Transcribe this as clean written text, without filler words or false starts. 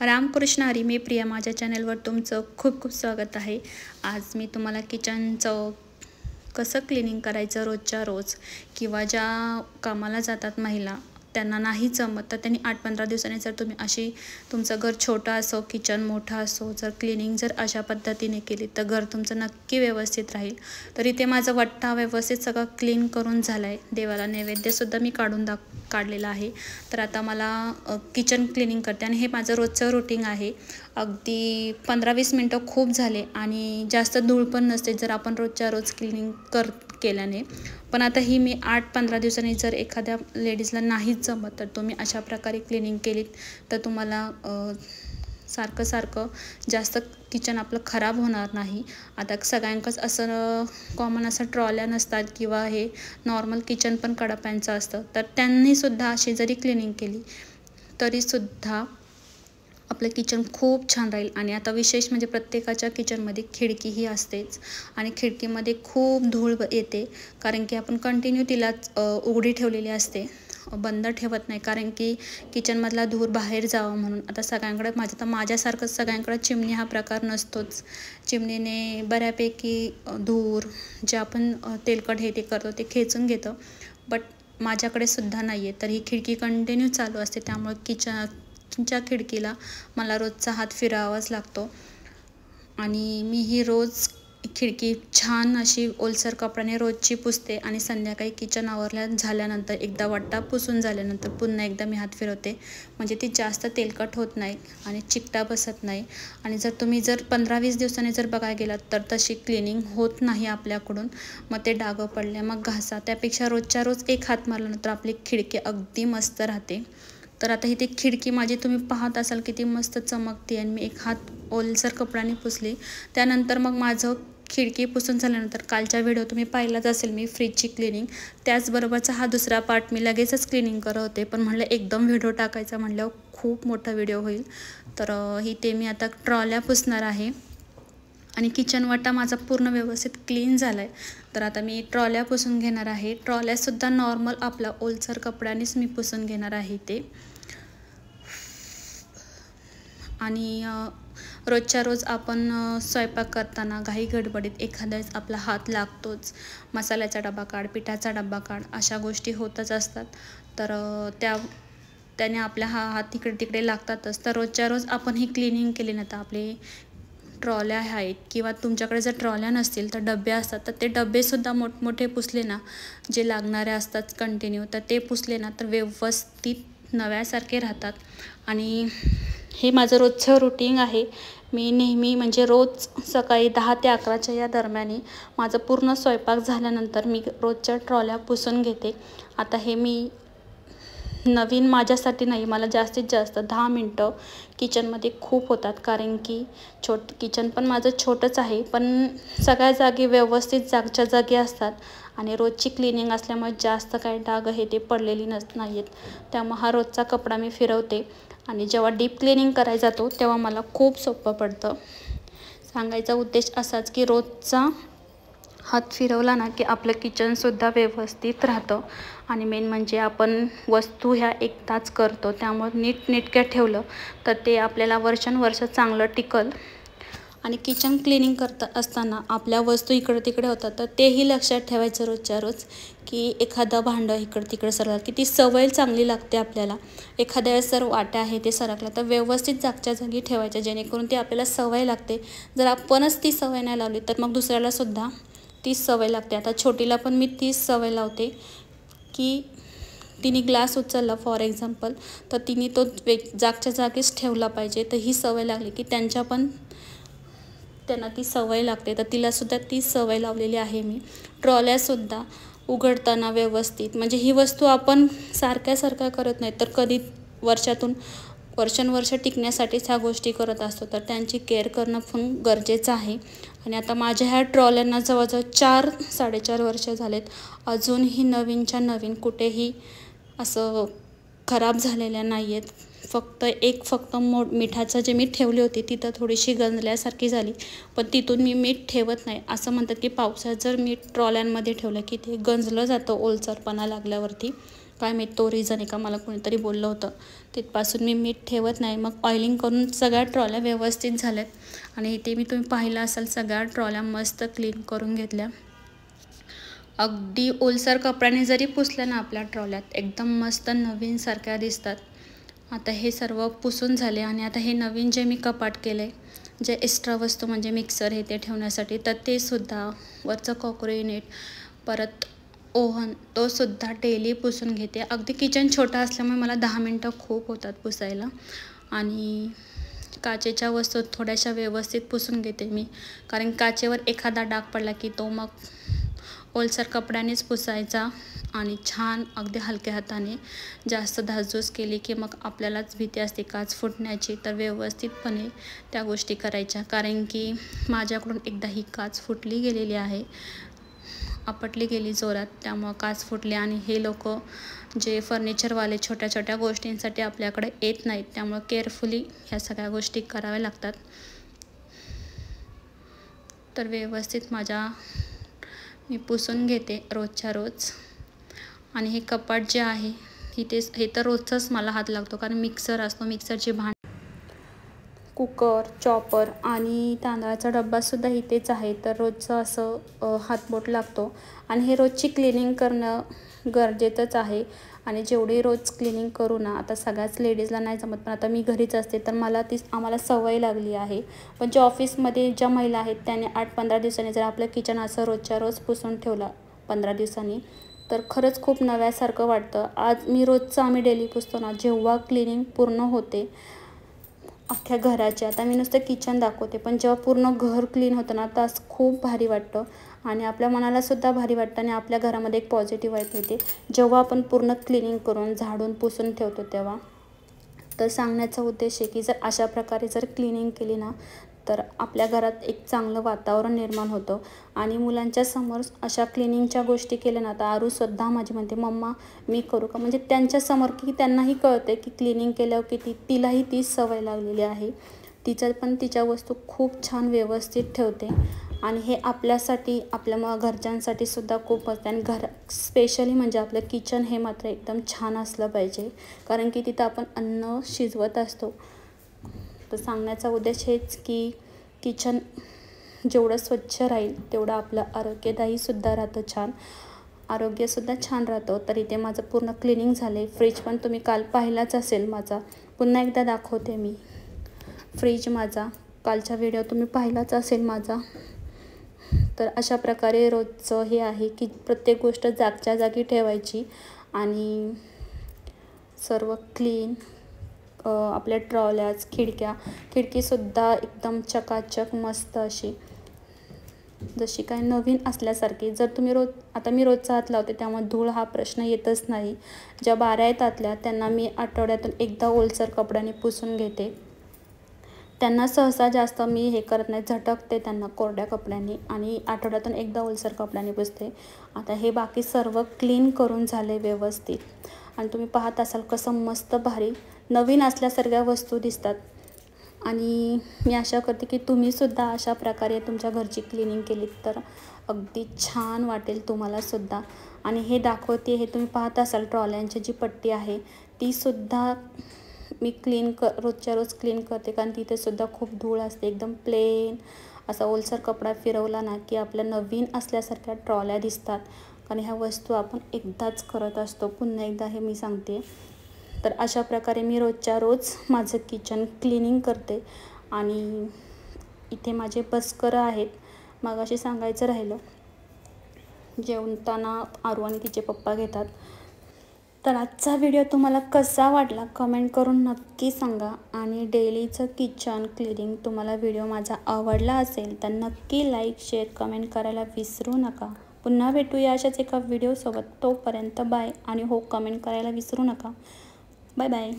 रामकृष्ण हरी. मी प्रिया. माझ्या चॅनलवर तुमचं खूप खूप स्वागत आहे. आज मी तुम्हाला किचनचं कसं क्लिनिंग करायचं रोजच्या रोज, किंवा ज्या कामाला जातात महिला त्यांना नाही जमत तर त्यांनी 8-15 दिवसांनी जर तुम्ही अशी तुमचं घर छोटं असो किचन मोठं असो, जर क्लिनिंग जर अशा पद्धतीने केली तर घर तुमचं नक्की व्यवस्थित राहील. तर इथे माझा वट्टा व्यवस्थित सगळं क्लीन करून झाला आहे. देवाला नैवेद्यसुद्धा मी काढलेला आहे. तर आता मला किचन क्लिनिंग करते आणि हे माझं रोजचं रुटीन आहे. अगदी 15-20 मिनटं खूप झाले आणि जास्त धूळ पण नसते जर आपण रोजच्या रोज क्लिनिंग केल्याने. पण आता ही मी 8-15 दिवसांनी जर एखाद्या लेडीजला नाहीच जमत तर तुम्ही अशा प्रकारे क्लिनिंग केलीत तर तुम्हाला सारखं जास्त किचन आपलं खराब होणार नाही. आता सगळ्यांकच असं कॉमन असं ट्रॉल्या नसतात किंवा हे नॉर्मल किचन पण कडाप्यांचं असतं, तर त्यांनीसुद्धा अशी जरी क्लिनिंग केली तरीसुद्धा आपलं किचन खूप छान राहील. आणि आता विशेष म्हणजे प्रत्येकाच्या किचनमध्ये खिडकीही असतेच आणि खिडकीमध्ये खूप धूळ येते, कारण की आपण कंटिन्यू तिलाच उघडी ठेवलेली असते, बंद ठेवत नाही, कारण की किचनमधला धूर बाहेर जावं म्हणून. आता सगळ्यांकडे माझ्यासारखंच सगळ्यांकडे चिमणी हा प्रकार नसतोच. चिमणीने बऱ्यापैकी धूर जे आपण तेलकट हे ते करतो ते खेचून घेतं, बट माझ्याकडे सुद्धा नाही आहे. तर ही खिडकी कंटिन्यू चालू असते, त्यामुळे किचनच्या खिडकीला मला रोजचा हात फिरवावाच लागतो. आणि मी ही रोज खिडकी छान अशी ओलसर कपड्याने रोजची पुसते आणि संध्याकाळी किचन झाल्यानंतर एकदा वट्टा पुसून झाल्यानंतर पुन्हा एकदा मी हात फिरवते, म्हणजे ती जास्त तेलकट होत नाही आणि चिकटा बसत नाही. आणि जर तुम्ही 15-20 दिवसांनी जर बघायला गेलात तर तशी क्लिनिंग होत नाही आपल्याकडून. मग ते डागं पडल्या मग घासा, त्यापेक्षा रोजच्या रोज एक हात मारल्यानंतर आपली खिडकी अगदी मस्त राहते. तर आता इथे खिडकी माझी तुम्ही पाहत असाल किती मस्त चमकते आणि मी एक हात ओलसर कपड्याने पुसली. त्यानंतर मग माझं खिडकी पुसून झाल्यानंतर कालच्या व्हिडिओ तुम्ही पाहिलाच असेल मी फ्रीजची क्लिनिंग, त्याचबरोबरचा हा दुसरा पार्ट मी लगेचच क्लिनिंग करत होते, पण म्हटलं एकदम व्हिडिओ टाकायचा म्हटल्यावर खूप मोठा व्हिडिओ होईल. तर इथे मी आता ट्रॉल्या पुसणार आहे आणि किचन वाटा माझा पूर्ण व्यवस्थित क्लीन झाला आहे. तर आता मी ट्रॉल्या पुसून घेणार आहे. ट्रॉल्यासुद्धा नॉर्मल आपला ओलसर कपड्यानेच मी पुसून घेणार आहे ते. आणि रोजच्या रोज आपण स्वयंपाक करताना घाई गडबडीत एखाद्याच आपला हात लागतोच. मसाल्याचा डबा काढ, पिठाचा डबा काढ, अशा गोष्टी होतच असतात. तर त्याने आपला हात तिकडे तिकडे लागतातच. तर रोजच्या रोज आपण ही क्लिनिंग केली ना तर आपले ट्रॉल्या आहेत, किंवा तुमच्याकडे जर ट्रॉल्या नसतील तर डबे असतात, तर ते डबेसुद्धा मोठमोठे पुसले ना, जे लागणारे असतात कंटिन्यू, तर ते पुसले ना तर व्यवस्थित नव्यासारखे राहतात. आणि हे माझं रोजचं रुटीन आहे. मी नेहमी म्हणजे रोज सकाळी 10 ते 11च्या या दरम्यान माझं पूर्ण स्वयंपाक झाल्यानंतर मी रोजच्या ट्रॉल्या पुसून घेते. आता हे मी नवीन माझ्यासाठी नाही, मला जास्तीत जास्त 10 मिनटं किचनमध्ये खूप होतात, कारण की किचन पण माझं छोटंच आहे, पण सगळ्या जागी व्यवस्थित जागच्या जागी असतात आणि रोजची क्लिनिंग असल्यामुळे जास्त काही डाग हे ते पडलेली नाही आहेत. त्यामुळे हा रोजचा कपडा मी फिरवते आणि जेव्हा डीप क्लिनिंग करायला जातो तेव्हा मला खूप सोपं पडतं. सांगायचा उद्देश असाच की रोजचा हात फिरवला ना की आपलं किचनसुद्धा व्यवस्थित राहतं. आणि मेन म्हणजे आपण वस्तू ह्या एकदाच करतो, त्यामुळे नीटनेटक्या ठेवलं तर ते आपल्याला वर्षानुवर्ष चांगलं टिकल. आणि किचन क्लिनिंग करत असताना आपल्या वस्तू इकडं तिकडे होतात, तर तेही लक्षात ठेवायचं रोजच्या रोज, की एखादं भांडं इकडं तिकडे सरकलं की ती सवय चांगली लागते आपल्याला. एखाद्या वेळेस जर वाट्या आहे ते सरकलं तर व्यवस्थित जागच्या जागी ठेवायच्या, जेणेकरून ती आपल्याला सवय लागते. जर आपणच ती सवय नाही लावली तर मग दुसऱ्यालासुद्धा तीच सवय लागते. आता छोटीला पण मी तीच सवय लावते की तिने ग्लास उचलला फॉर एक्झाम्पल, तर तिने तो जागच्या जागीच ठेवला पाहिजे. तर ही सवय लागली की त्यांना ती सवय लागते. तर तिलासुद्धा ती सवय लावलेली आहे मी. ट्रॉल्यासुद्धा उघडताना व्यवस्थित, म्हणजे ही वस्तू आपण सारख्या करत नाही, तर कधी वर्षानुवर्ष टिकण्यासाठीच ह्या गोष्टी करत असतो, तर त्यांची केअर करणं पण गरजेचं आहे. आणि आता माझ्या ह्या ट्रॉल्यांना जवळजवळ 4-4.5 वर्ष झालेत, अजूनही नवीनच्या नवीन कुठेही असं खराब झालेल्या नाही आहेत. फक्त मिठाचं जे मीठ ठेवली होती तिथं थोडीशी गंजल्यासारखी झाली, पण तिथून मी मीठ ठेवत नाही. असं म्हणतात की पावसात जर मीठ ट्रॉल्यांमध्ये ठेवलं की ते गंजलं जातं ओलसरपणा लागल्यावरती, काय माहीत तो रिझन आहे का, मला कोणीतरी बोललं होतं. तिथपासून मी मीठ ठेवत नाही. मग ऑइलिंग करून सगळ्या ट्रॉल्या व्यवस्थित झाल्यात आणि इथे मी तुम्ही पाहिलं असाल सगळ्या ट्रॉल्या मस्त क्लीन करून घेतल्या. अगदी ओलसर कपड्याने जरी पुसल्या ना आपल्या ट्रॉल्यात एकदम मस्त नवीनसारख्या दिसतात. आता हे सर्व पुसून झाले आणि आता हे नवीन जे मी कपाट केलं आहे, जे एक्स्ट्रा वस्तू म्हणजे मिक्सर हे ते ठेवण्यासाठी, तर ते सुद्धा वरचं क्रॉकरी नेट, परत ओव्हन, तो सुद्धा डेली पुसून घेते. अगदी किचन छोटा असल्यामुळे मला 10 मिनटं खूप होतात पुसायला. आणि काचेच्या वस्तू थोड्याशा व्यवस्थित पुसून घेते मी, कारण काचेवर एखादा डाग पडला की तो मग ओलसर कपड्यानेच पुसायचा आणि छान अगदी हलक्या हाताने. जास्त धासधूस केली की मग आपल्यालाच भीती असते काच फुटण्याची. तर व्यवस्थितपणे त्या गोष्टी करायच्या, कारण की माझ्याकडून एकदा ही काच फुटली गेलेली आहे, आपटली गेली जोरात, त्यामुळं काच फुटली. आणि हे लोक जे फर्निचरवाले छोट्या छोट्या गोष्टींसाठी आपल्याकडे येत नाहीत, त्यामुळं केअरफुली ह्या सगळ्या गोष्टी कराव्या लागतात. तर व्यवस्थित मी पुसून घेते रोजच्या रोज. आणि हे कपाट जे आहे हे तर रोजचाच मला हात लागतो, कारण मिक्सर असतो, मिक्सरची कुकर, चॉपर आणि तांदळाचा डब्बासुद्धा इथेच आहे. तर रोजचं असं हातबोट लागतो आणि हे रोजची क्लिनिंग करणं गरजेचंच आहे. आणि जेवढी रोज क्लिनिंग करू ना, आता सगळ्याच लेडीजला नाही जमत, पण आता मी घरीच असते तर आम्हाला सवय लागली आहे. पण जे ऑफिसमध्ये ज्या महिला आहेत त्याने 8-15 दिवसांनी जर आपलं किचन असं रोजच्या रोज पुसून ठेवलं 15 दिवसांनी, तर खरंच खूप नव्यासारखं वाटतं. आम्ही डेली पुसतो ना, जेव्हा क्लिनिंग पूर्ण होते अख्ख्या घराचे, आता मी नुसतं किचन दाखवते, पण जेव्हा पूर्ण घर क्लीन होतं ना, तर खूप भारी वाटतं आणि आपल्या मनालासुद्धा भारी वाटतं आणि आपल्या घरामध्ये एक पॉझिटिव्ह वाईब येते जेव्हा आपण पूर्ण क्लिनिंग करून झाडून पुसून ठेवतो तेव्हा. तर सांगण्याचा उद्देश आहे की जर अशा प्रकारे जर क्लिनिंग केली ना, तर आपल्या घरात एक चांगलं वातावरण निर्माण होतं. आणि मुलांच्या समोर अशा क्लिनिंगच्या गोष्टी केल्या ना, तर आरूसुद्धा माझी म्हणते, मम्मा मी करू का, म्हणजे त्यांच्यासमोर की त्यांनाही कळते की क्लिनिंग केल्यावर किती तिलाही तीच सवय लागलेली आहे. तिच्या वस्तू खूप छान व्यवस्थित ठेवते. आणि हे आपल्यासाठी, आपल्या घरच्यांसाठी सुद्धा खूप असते. आणि स्पेशली म्हणजे आपलं किचन हे मात्र एकदम छान असलं पाहिजे, कारण की तिथं आपण अन्न शिजवत असतो. तर सांगण्याचा उद्देश हेच की किचन जेवढं स्वच्छ राहील तेवढं आपलं आरोग्यदायीसुद्धा राहतं, छान आरोग्यसुद्धा छान राहतं. तर इथे माझं पूर्ण क्लिनिंग झालं आहे. फ्रीज पण तुम्ही काल पाहिलाच असेल माझा, पुन्हा एकदा दाखवते मी. फ्रीज माझा कालचा व्हिडिओ तुम्ही पाहिलाच असेल माझा. तर अशा प्रकारे रोजचं हे आहे की प्रत्येक गोष्ट जागच्या जागी ठेवायची आणि सर्व क्लीन. आपल्या ट्रॉल्याज, खिडकीसुद्धा एकदम चकाचक मस्त अशी, जशी काय नवीन असल्यासारखी. जर तुम्ही आता मी रोजचा हात लावते त्यामुळे धूळ हा प्रश्न येतच नाही. ज्या बाऱ्या आहेत आतल्या त्यांना मी आठवड्यातून एकदा ओलसर कपड्याने पुसून घेते. त्यांना सहसा जास्त मी हे करत नाही, झटकते त्यांना कोरड्या कपड्यांनी आणि आठवड्यातून एकदा ओलसर कपड्याने पुसते. आता हे बाकी सर्व क्लीन करून झाले व्यवस्थित आणि तुम्ही पाहत असाल कसं मस्त भारी नवीन असल्यासारख्या वस्तू दिसतात. आणि मी आशा करते की तुम्हीसुद्धा अशा प्रकारे तुमच्या घरची क्लिनिंग केलीत तर अगदी छान वाटेल तुम्हालासुद्धा. आणि हे दाखवते, हे तुम्ही पाहत असाल ट्रॉल्यांची जी पट्टी आहे तीसुद्धा मी रोजच्या रोज क्लीन करते, कारण तिथेसुद्धा खूप धूळ असते. एकदम प्लेन असा ओलसर कपडा फिरवला ना की आपल्या नवीन असल्यासारख्या ट्रॉल्या दिसतात, कारण ह्या वस्तू आपण एकदाच करत असतो. पुन्हा एकदा हे मी सांगते. तर अशा प्रकारे मी रोजच्या रोज माझं किचन क्लिनिंग करते. आणि इथे माझे बस्करं आहेत. मगाशी सांगायचं राहिलं, जेवताना आरू आणि तिचे पप्पा घेतात. तर आजचा व्हिडिओ तुम्हाला कसा वाटला कमेंट करून नक्की सांगा. आणि डेलीचं किचन क्लिनिंग तुम्हाला व्हिडिओ माझा आवडला असेल तर नक्की लाईक, शेअर, कमेंट करायला विसरू नका. पुन्हा भेटूया अशाच एका व्हिडिओसोबत. तोपर्यंत बाय. आणि हो, कमेंट करायला विसरू नका. Bye bye.